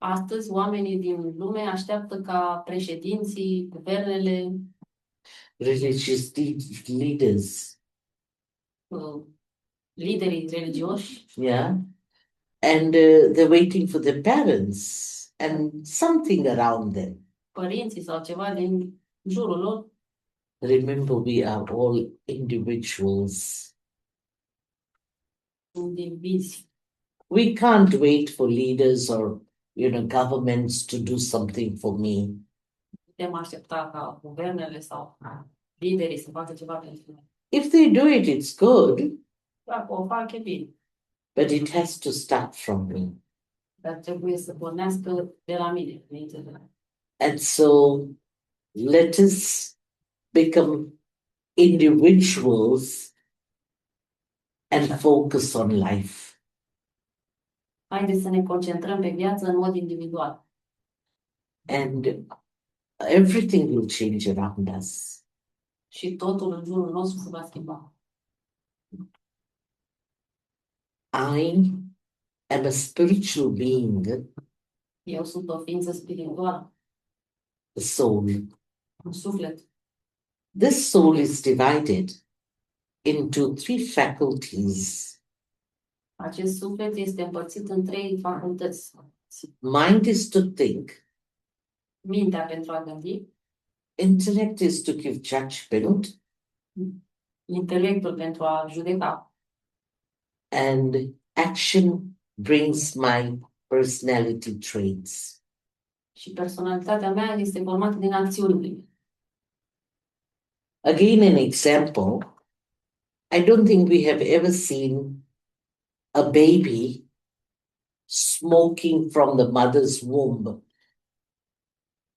Astăzi, oamenii din lume așteaptă ca președinții, guvernele, religious leaders, liderii religioși, yeah, and they're waiting for their parents and something around them. părinții sau ceva din jurul lor. Remember, we are all individuals. Indivizi. We can't wait for leaders or, governments to do something for me. Putem aștepta ca guvernele sau liderii să facă ceva pentru noi. If they do it, it's good, Dacă o fac, e bine. but it has to start from me. Dar trebuie să pornească de la mine, înainte de la. And so let us become individuals and focus on life. Haideți să ne concentrăm pe viață în mod individual. And everything will change around us. Și totul în jurul nostru se va schimba. I am a spiritual being, Eu sunt o ființă spirituală, the soul. un suflet. This soul is divided into three faculties. Acest suflet este împărțit în 3 facultăți. Mind is to think, Mintea pentru a gândi, intellect is to give judgment, intelectul pentru a judeca and action brings my personality traits. și personalitatea mea este formată din acțiunile. Again, an example, I don't think we have ever seen a baby smoking from the mother's womb.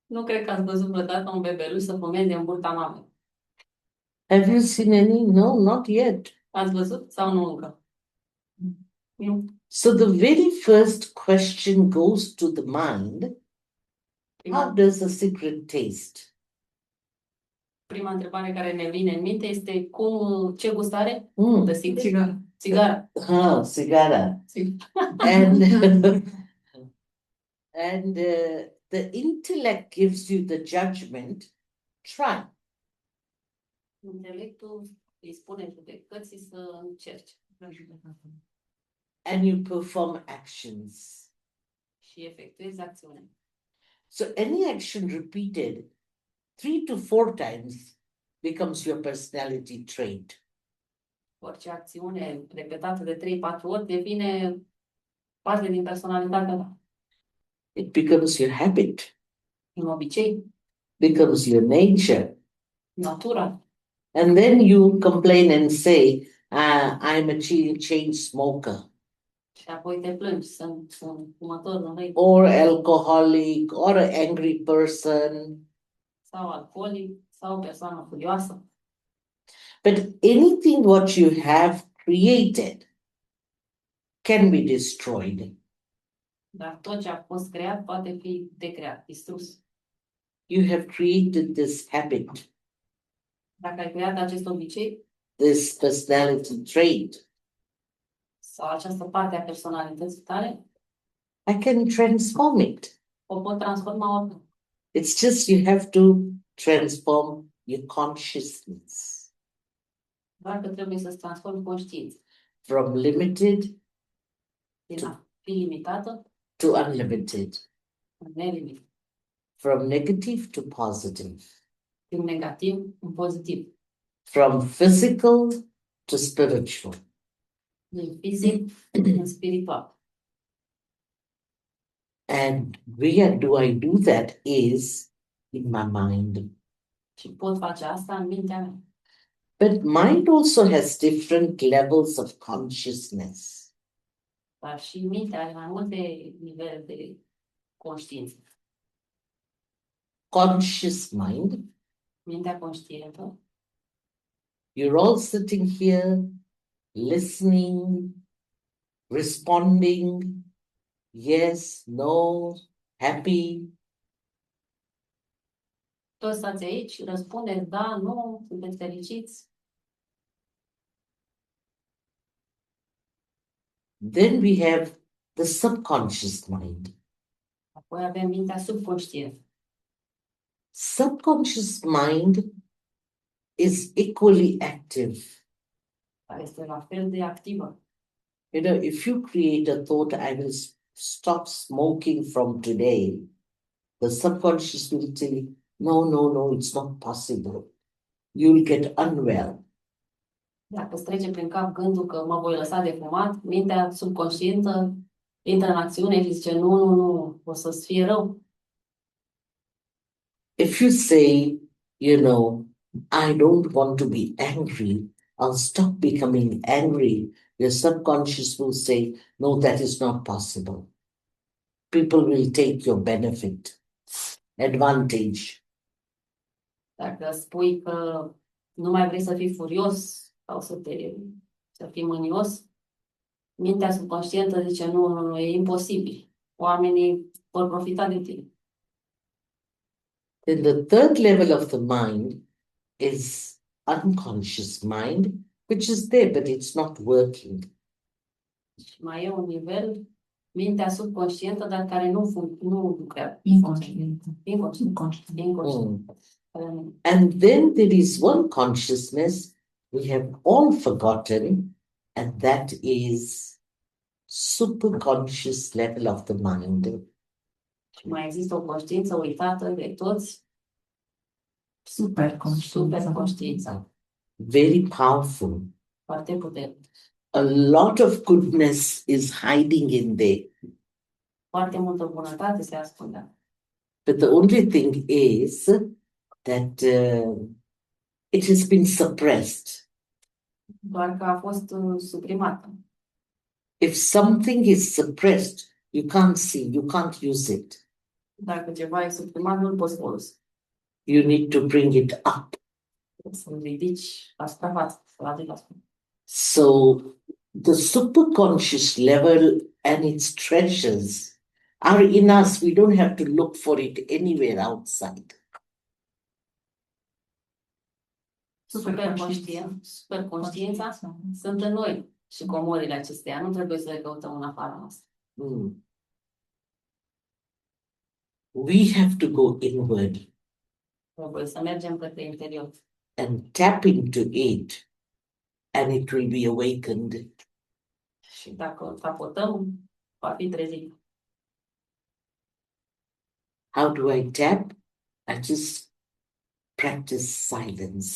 Nu cred că ați văzut vreodată un bebeluș să fumeze în burta mamei. Have you seen any? No, not yet. Ați văzut sau nu încă? Nu. So the very first question goes to the mind. How does a cigarette taste? Prima întrebare care ne vine în minte este ce gust are? Țigara. Țigara. Țigara. And the intellect gives you the judgment. Try. Intelectul îi spune judecății să încerci. And you perform actions. Și efectuezi acțiune. So any action repeated 3 to 4 times becomes your personality trait. Orice acțiune repetată de 3-4 ori devine parte din personalitatea ta. It becomes your habit, Un obicei, becomes your nature. natura. And then you complain and say, I'm a chain smoker. Și apoi te plângi, sunt fumător în răi. Or alcoholic, or an angry person. Sau alcoolic, sau o persoană furioasă. But anything what you have created can be destroyed. Dar tot ce a fost creat poate fi decreat, distrus. You have created this habit, Dacă ai creat acest obicei this personality trait, sau această parte a personalității tale, I can transform it. o pot transforma oricum. It's just you have to transform your consciousness Doar că trebuie să-ți transformi conștiința. from limited Din a fi limitată to unlimited, în nelimitat. from negative to positive, Din negativ în pozitiv. from physical to spiritual. Din fizic în spiritual. And where do I do that is in my mind. Și pot face asta în mintea mea. But mind also has different levels of consciousness. Dar și mintea are mai multe nivele de conștiință. Conscious mind, Mintea conștientă, you're all sitting here, listening, responding, yes, no, happy. toți stați aici, răspundeți da, nu, sunteți fericiți. Then we have the subconscious mind. Apoi avem mintea subconștientă. Subconscious mind is equally active. Care este la fel de activă. You know, if you create a thought, I will stop smoking from today, the subconscious will say, no, no, no, it's not possible. You'll get unwell. Dacă îți trece prin cap gândul că mă voi lăsa de fumat, mintea subconștientă intră în acțiune și zice, nu, nu, nu, o să-ți fie rău. If you say, you know, I don't want to be angry, I'll stop becoming angry, your subconscious will say, no, that is not possible. People will take your benefit, advantage. Dacă spui că nu mai vrei să fii furios sau să fii mânios, mintea subconștientă zice, nu, nu, nu, e imposibil. Oamenii vor profita de tine. Then the third level of the mind is unconscious mind, which is there, but it's not working. Și mai e un nivel, mintea subconștientă, dar care nu lucrează. Inconștientă. Inconștientă. And then there is one consciousness we have all forgotten, and that is superconscious level of the mind. Și mai există o conștiință uitată de toți, Superconștiință. superconștiința, Very powerful. foarte puternică. A lot of goodness is hiding in there. Foarte multă bunătate se ascunde. But the only thing is that it has been suppressed. Doar că a fost suprimată. If something is suppressed, you can't see, you can't use it. Dacă ceva e suprimat, nu-l poți folosi. You need to bring it up. Să-l ridici la suprafață, să-l aduci la suprafață. So the superconscious level and its treasures are in us. We don't have to look for it anywhere outside. Superconștiința sunt în noi și comorile acesteia. Nu trebuie să le căutăm în afara noastră. We have to go inward Trebuie să mergem către interior. and tap into it, and it will be awakened. Și dacă îl tapotăm, va fi trezit. How do I tap? I just practice silence.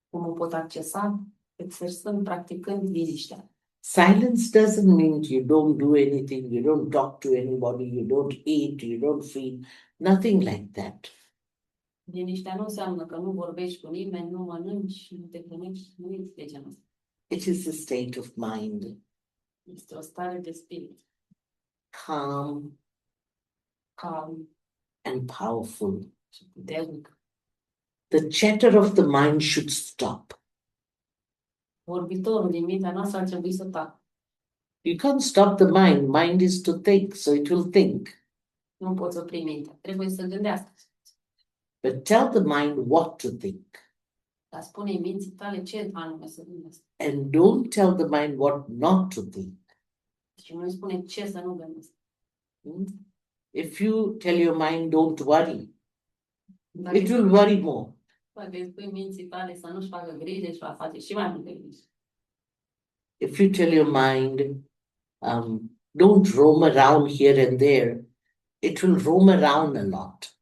Cum o pot accesa? Exersând, practicând liniștea. Silence doesn't mean you don't do anything, you don't talk to anybody, you don't eat, you don't feel, nothing like that. Liniștea nu înseamnă că nu vorbești cu nimeni, nu mănânci, nu te hrănești, nu e de genul ăsta. It is a state of mind, Este o stare de spirit, calm calm and powerful. și puternic. The chatter of the mind should stop. Vorbitorul din mintea noastră ar trebui să tacă. You can't stop the mind. Mind is to think, so it will think. Nu poți opri mintea. Trebuie să gândească. But tell the mind what to think. Dar spune-i minții tale ce anume să gândească. And don't tell the mind what not to think. Și nu îi spune ce să nu gândească. If you tell your mind, don't worry, Dacă it will worry more. îi spui minții tale să nu-și facă griji și va face și mai multe griji. If you tell your mind, don't roam around here and there, it will roam around a lot.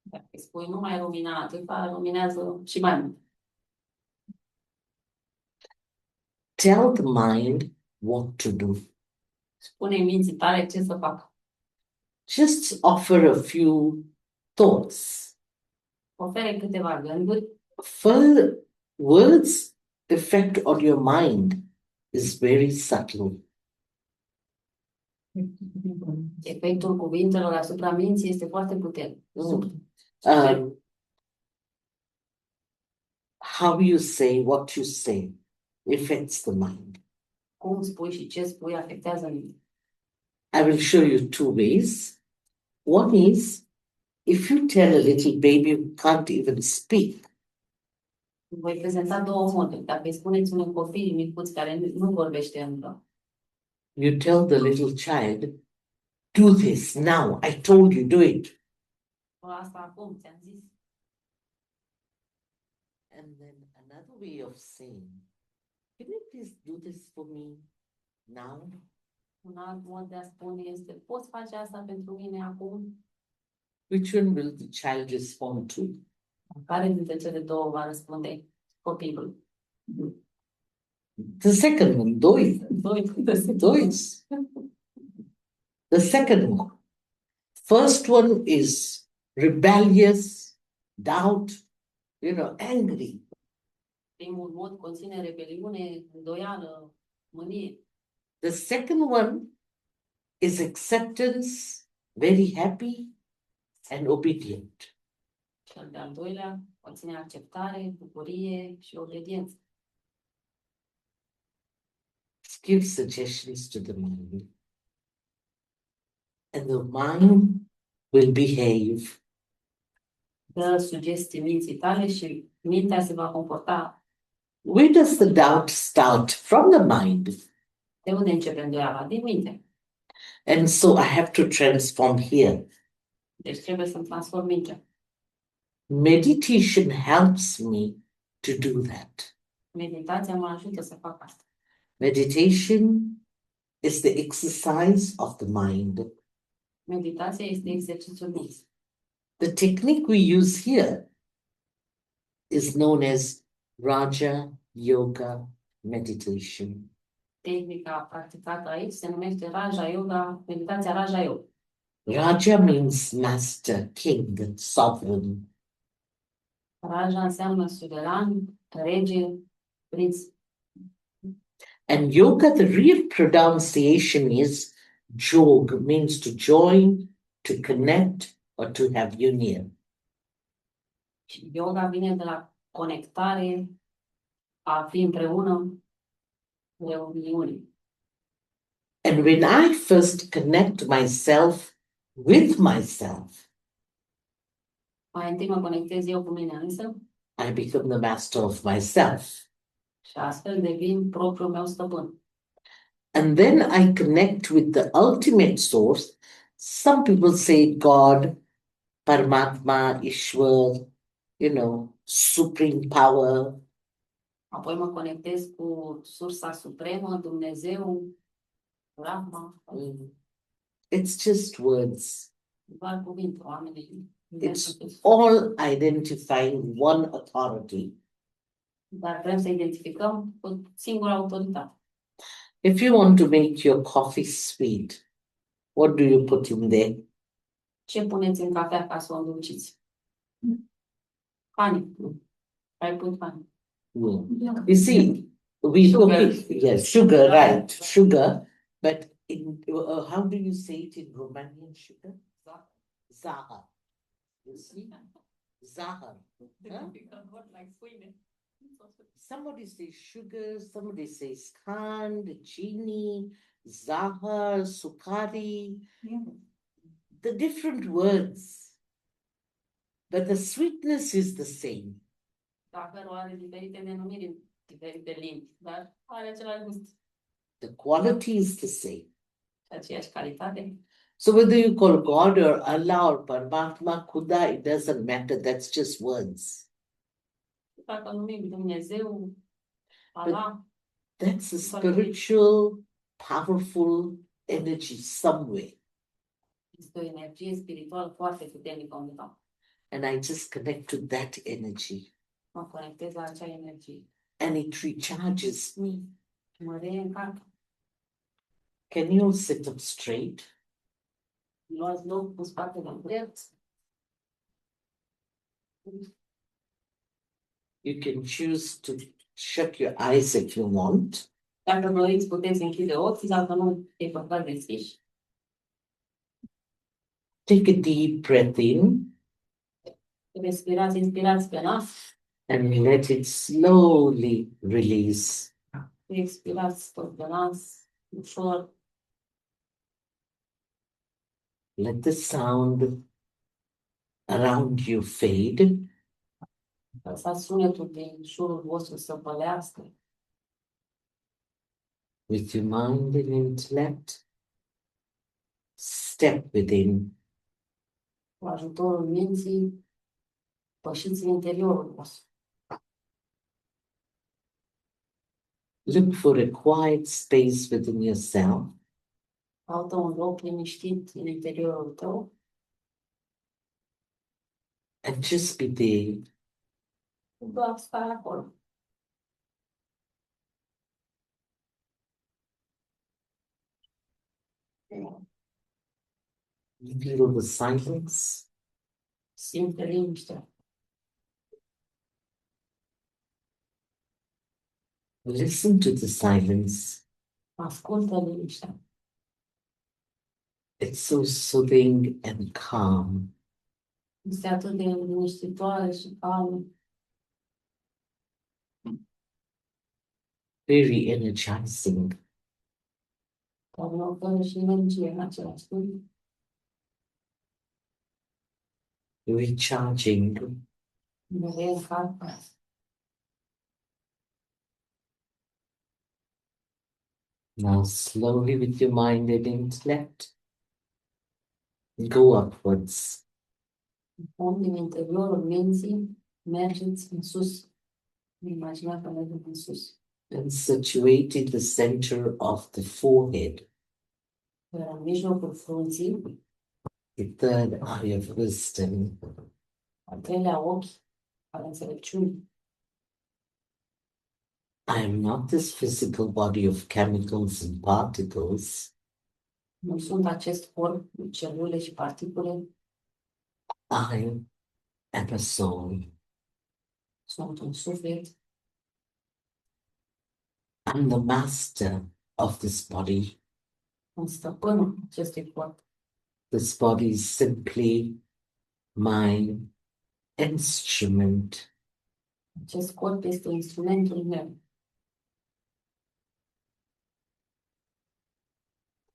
Dacă îi spui nu mai rumina atâta, ruminează și mai mult. Tell the mind what to do. Spune-i minții tale ce să facă. Just offer a few thoughts. Ofere câteva gânduri. Words' effect on your mind is very subtle. Efectul cuvintelor asupra minții este foarte puternic. How you say, what you say affects the mind. Cum spui și ce spui afectează mintea. I will show you two ways. One is, if you tell a little baby who can't even speak, Voi prezenta două moduri. Dacă îi spuneți unui copil micuț care nu vorbește încă, you tell the little child, Do this now. I told you, do it. Fă asta acum, ți-am zis. And then another way of saying, can you please do this for me now? Un alt mod de a spune este, poți face asta pentru mine acum? Which one will the child respond to? Care dintre cele două va răspunde copilul? The second one, dois. Doi. Dois. The second one. First one is rebellious, doubt, angry. Primul mod conține rebeliune, îndoială, mânie. The second one is acceptance, very happy and obedient. Cel de-al doilea conține acceptare, bucurie și obediență. Give suggestions to the mind. And the mind will behave. Dă sugestii minții tale și mintea se va comporta. Where does the doubt start? From the mind. De unde începe îndoiala? Din minte. And so I have to transform here. Deci trebuie să-mi transform mintea. Meditation helps me to do that. Meditația mă ajută să fac asta. Meditation is the exercise of the mind. Meditația este exercițiul minții. The technique we use here is known as Raja Yoga Meditation. Tehnica practicată aici se numește Raja Yoga, meditația Raja Yoga. Raja means master, king, sovereign. Raja înseamnă suveran, rege, prinț. And yoga, the real pronunciation is jog, means to join, to connect, or to have union. Și yoga vine de la conectare, a fi împreună, reuniune. And when I first connect myself with myself, Mai întâi mă conectez eu cu mine însă I become the master of myself. și astfel devin propriul meu stăpân. And then I connect with the ultimate source. Some people say God, Paramatma, Ishwar, supreme power. Apoi mă conectez cu sursa supremă, Dumnezeu, Brahma, It's just words. doar cuvinte, oamenii. It's all identifying one authority. Dar vrem să identificăm o singură autoritate. If you want to make your coffee sweet, what do you put in there? Ce puneți în cafea ca să o îndulciți? Honey. I put honey. You see, we Sugar. yes, sugar, right, sugar. But how do you say it in Romanian? Sugar, zahar. You see, zahar. Huh? Somebody says sugar, somebody says khand, chini, zahar, sukari. The different words, but the sweetness is the same. Zahărul are diferite denumiri în diferite limbi, dar are același gust. The quality is the same. Aceeași calitate. So whether you call God or Allah or Paramatma, Khuda, it doesn't matter. That's just words. Dacă numim Dumnezeu, Allah, That's a spiritual, powerful energy somewhere. este o energie spirituală foarte puternică undeva. And I just connect to that energy. Mă conectez la acea energie. And it recharges me. Mă reîncarcă. Can you sit up straight? Luați loc cu spatele drept. You can choose to shut your eyes if you want. Dacă doriți, puteți închide ochii, dacă nu, e păcat deschiși. Take a deep breath in. Respirați, inspirați pe nas. And let it slowly release. Expirați tot pe nas, ușor. Let the sound around you fade. Lăsați sunetul din jurul vostru să pălească. With your mind and intellect, step within. Cu ajutorul minții, pășiți în interiorul vostru. Look for a quiet space within yourself Caută un loc liniștit în interiorul tău and just be there. doar stai acolo. Feel the silence. Simte liniștea. Listen to the silence. Ascultă liniștea. It's so soothing and calm. Este atât de liniștitoare și calmă. Very energizing. Dar ne oferă și energie în același timp. Recharging. Ne reîncarcă. Now slowly with your mind and intellect, go upwards. Om din interiorul minții, mergeți în sus. Imagina că mergem în sus. And situate in the center of the forehead, Iar în mijlocul frunții, the third eye of wisdom. al treilea ochi al înțelepciunii. I am not this physical body of chemicals and particles. Nu sunt acest corp cu celule și particule, I am a soul. sunt un suflet. I'm the master of this body. Sunt stăpânul acestui corp. This body is simply my instrument. Acest corp este instrumentul meu.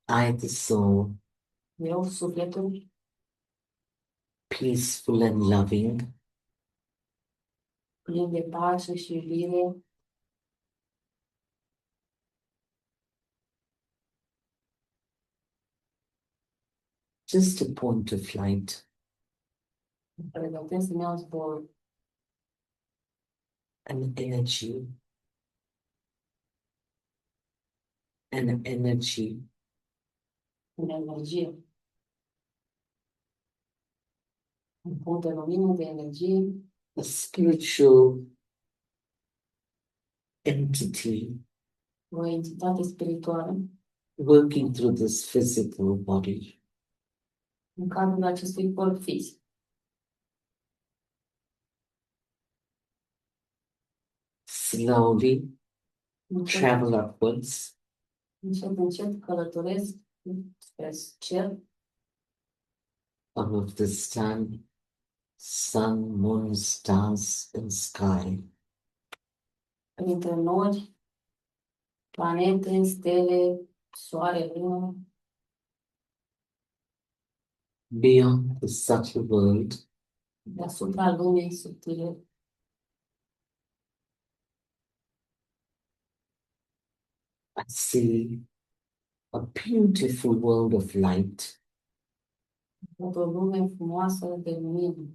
I, the soul, Eu, sufletul, peaceful and loving, plin de pace și iubire, just a point of light, îmi pregătesc să-mi iau zborul. an energy, an energy, În energie. Un punct de lumină, de energie, a spiritual entity o entitate spirituală working through this physical body. în cadrul acestui corp fizic. Slowly Încet, travel upwards încet călătoresc spre cer, above the sun, moon, stars, and sky. printre nori, planete, stele, soare, lună, Beyond the subtle world, deasupra lumii subtile. I see a beautiful world of light, Văd o lume frumoasă de lumină,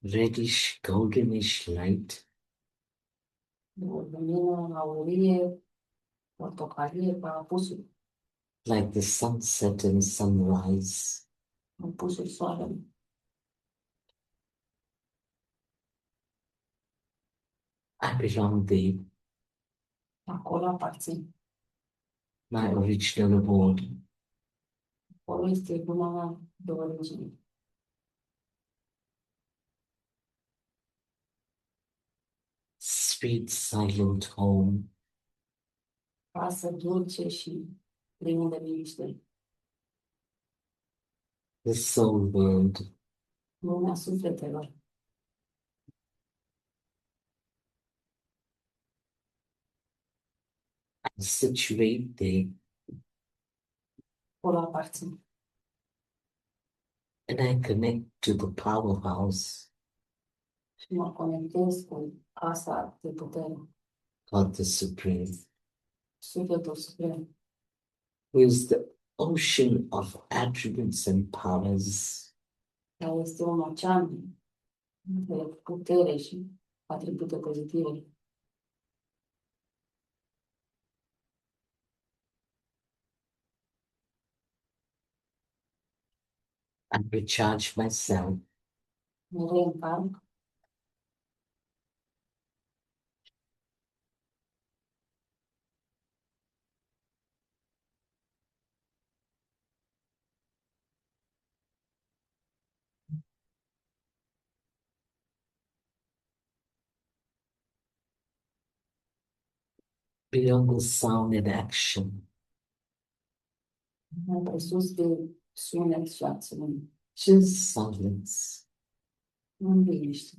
reddish, goldenish light, o lumină aurie, portocalie, ca apusul, like the sunset and sunrise. apusul soarelui. I belong there, Acolo aparțin. my original abode. Acolo este luna mea de origine. Sweet, silent home, Casă dulce și plină de liniște. the soul world. Lumea sufletelor. I situate there, Acolo aparțin. and I connect to the powerhouse Și mă conectez cu casa de putere. called the Supreme, Sufletul suprem. who is the ocean of attributes and powers. Care este un ocean de putere și atribute pozitive. I recharge myself. Mă reîncarc. Beyond the sound and action. Mai presus de sunet și acțiune. Just silence. În liniște.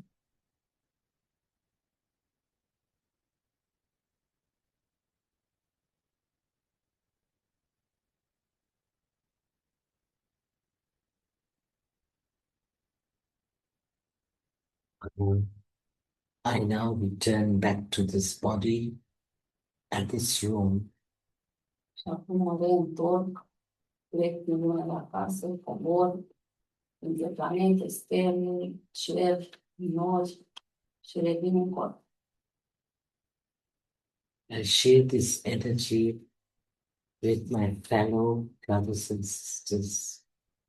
I now return back to this body and this room. Și acum mă reîntorc, plec din lume la casă, cobor, între planete, stele, cer, nori și revin în corp. I share this energy with my fellow brothers and sisters.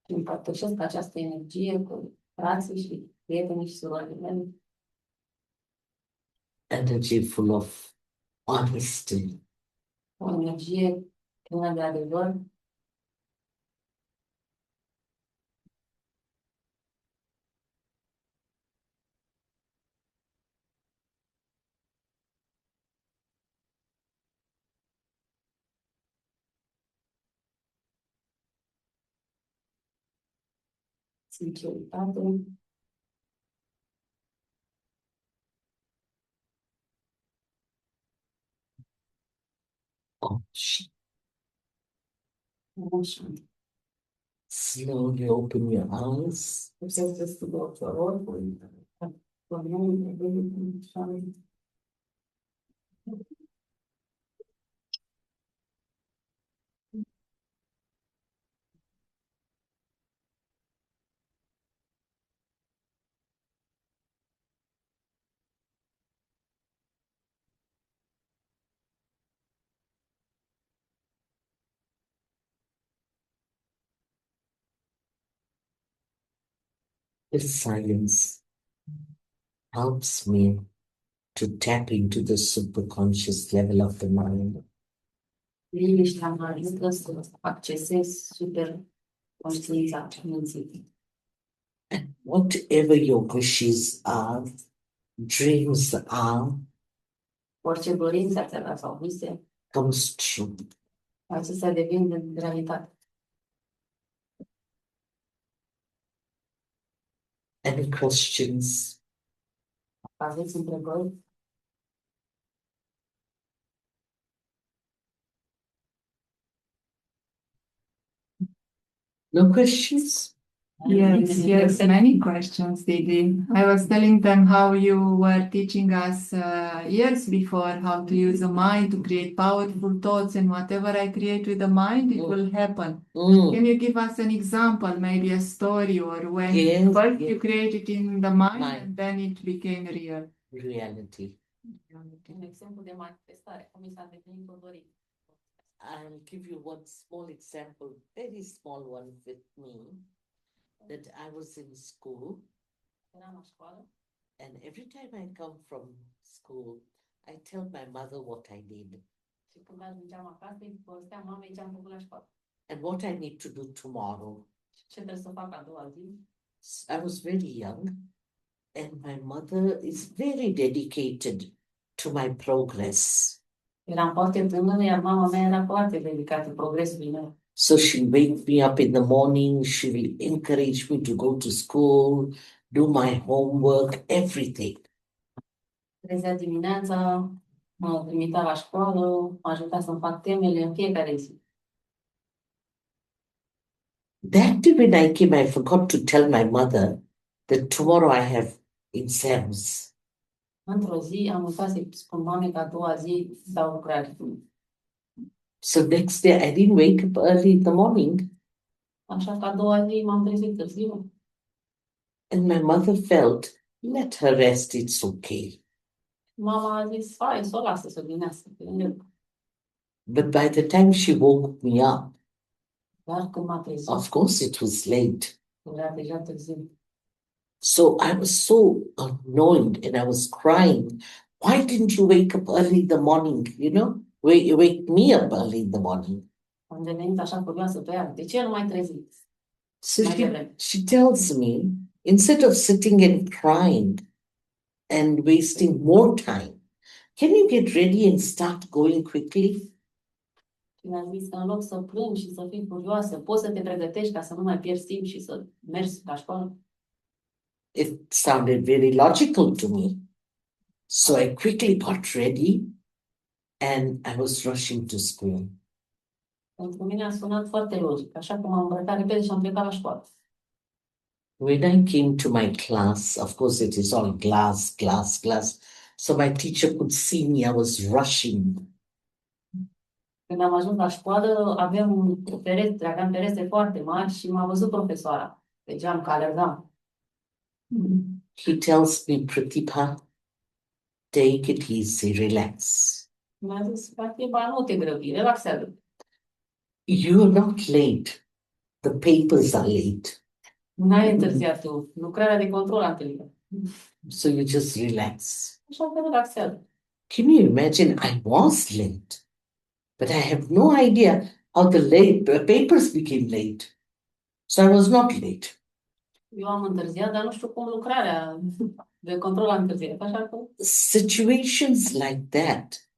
Și împărtășesc această energie cu frații și prietenii și surorile mele. Energy full of honesty, O energie plină de adevăr, sinceritate, compassion. emotion. Slowly open your eyes. Puteți deschide ochii oricui, This silence helps me to tap into the superconscious level of the mind. liniștea mă ajută să accesez super conștiința minții. And whatever your wishes are, dreams are, Orice dorință ați avea sau vise, comes true. acestea devin de realitate. Any questions? Aveți întrebări? No questions? Yes, many questions, Didi. I was telling them how you were teaching us years before how to use the mind to create powerful thoughts, and whatever I create with the mind, it will happen. Can you give us an example, maybe a story, or when Yes, first yes. you created in the mind Mind. and then it became real? Reality. Un exemplu de manifestare, cum mi s-a devenit o dorință. I'll give you one small example, very small one with me, that I was in school, Eram la școală and every time I come from school, I tell my mother what I need și când ajungeam acasă, îi povesteam mamei ce am făcut la școală and what I need to do tomorrow. și ce trebuie să fac a doua zi. I was very young, and my mother is very dedicated to my progress. Eram foarte tânără, iar mama mea era foarte dedicată progresului meu. So she'll wake me up in the morning, she will encourage me to go to school, do my homework, everything. Trezea dimineața, mă trimita la școală, mă ajuta să-mi fac temele în fiecare zi. That day when I came, I forgot to tell my mother that tomorrow I have exams. Într-o zi am uitat să-i spun mamei că a doua zi dau lucrare. So next day I didn't wake up early in the morning, Așa că a doua zi m-am trezit târziu. and my mother felt, let her rest, it's okay. Mama a zis, hai, să o lasă să gândească. But by the time she woke me up, Dar când m-a trezit, of course it was late. era deja târziu. So I was so annoyed and I was crying. Why didn't you wake up early in the morning? You know, wake me up early in the morning. Am devenit așa curioasă pe ea. De ce nu mai trezit? So Mai devreme. she tells me, instead of sitting and crying and wasting more time, can you get ready and start going quickly? Și mi-a zis că în loc să plângi și să fii curioasă, poți să te pregătești ca să nu mai pierzi timp și să mergi la școală? It sounded very logical to me. So I quickly got ready and I was rushing to school. Pentru mine a sunat foarte logic, așa că m-am îmbrăcat repede și am plecat la școală. When I came to my class, of course it is all glass, glass, glass. So my teacher could see me, I was rushing. Când am ajuns la școală, aveam perete foarte mari și m-a văzut profesoara. Pe geam, că alergam. He tells me, Pratibha, take it easy, relax. Mi-a zis, Pratibha, nu te grăbi, relaxează. You are not late. The papers are late. N-ai întârziat tu. Lucrarea de control a întâlnit. So you just relax. Așa că relaxează. Can you imagine? I was late, but I have no idea how the papers became late. So I was not late. Eu am întârziat, dar nu știu cum lucrarea de control a întârziat. Așa că Situations like that,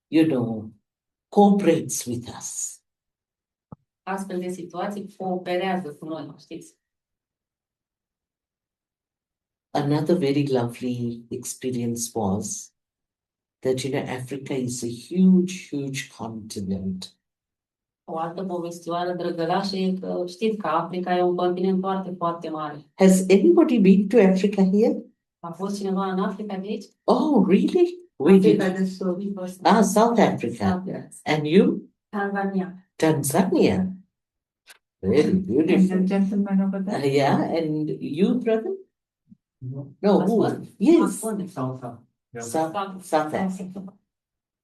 you know, cooperates with us. astfel de situații cooperează cu noi, știți? Another very lovely experience was that, you know, Africa is a huge, huge continent. O altă povestioară drăgălașă e că știți că Africa e un continent foarte, foarte mare. Has anybody been to Africa here? A fost cineva în Africa de aici? Oh, really? Where did? de Sud. South Africa. And you? Tanzania. Tanzania. Very And the beautiful. gentleman over there. Yeah, and you, brother? No, Ați who? fost? Yes. South South Africa.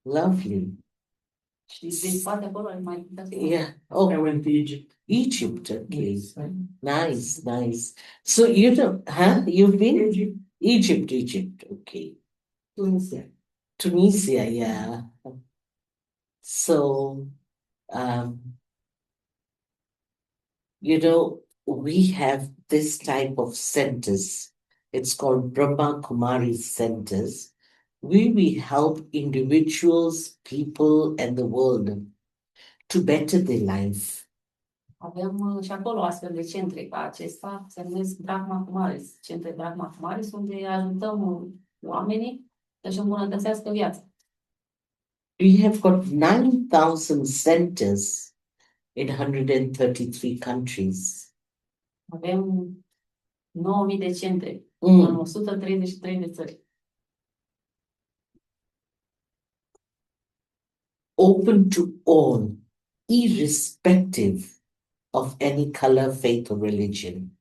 Lovely. Și din spate acolo ai mai putea să... Yeah. Oh, I went to Egypt. Egypt. Okay. Nice, nice. So you know, you've been? Egypt. Okay. Tunisia, yeah. So, you know, we have this type of centers. It's called Brahma Kumari centers, where we help individuals, people, and the world to better their life. Avem și acolo astfel de centre ca acesta, se numesc Brahma Kumaris. Centre Brahma Kumaris, unde ajutăm oamenii să-și îmbunătățească viața. We have got 9,000 centers in 133 countries. Avem 9.000 de centre în 133 de țări. Open to all, irrespective of any color, faith, or religion.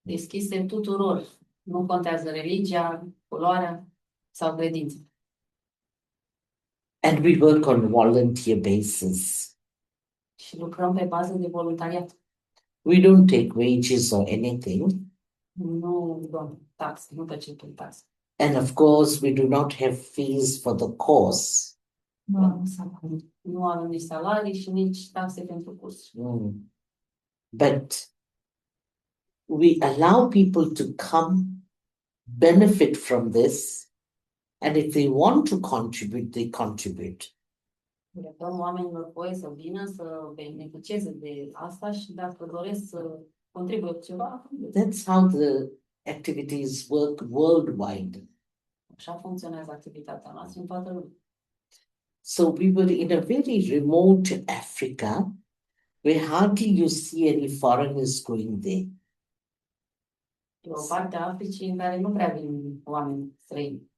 Deschise tuturor. Nu contează religia, culoarea sau credința. And we work on volunteer basis. Și lucrăm pe bază de voluntariat. We don't take wages or anything. Nu luăm taxe, nu percepem taxe. And of course, we do not have fees for the course. Nu avem nici salarii și nici taxe pentru curs. But we allow people to come, benefit from this, and if they want to contribute, they contribute. Le dăm oamenilor voie să vină, să beneficieze de asta și dacă doresc să contribuie cu ceva, That's how the activities work worldwide. așa funcționează activitatea noastră în toată lumea. So we were in a very remote Africa where hardly you see any foreigners going there. E o parte a Africii în care nu prea vin oameni străini.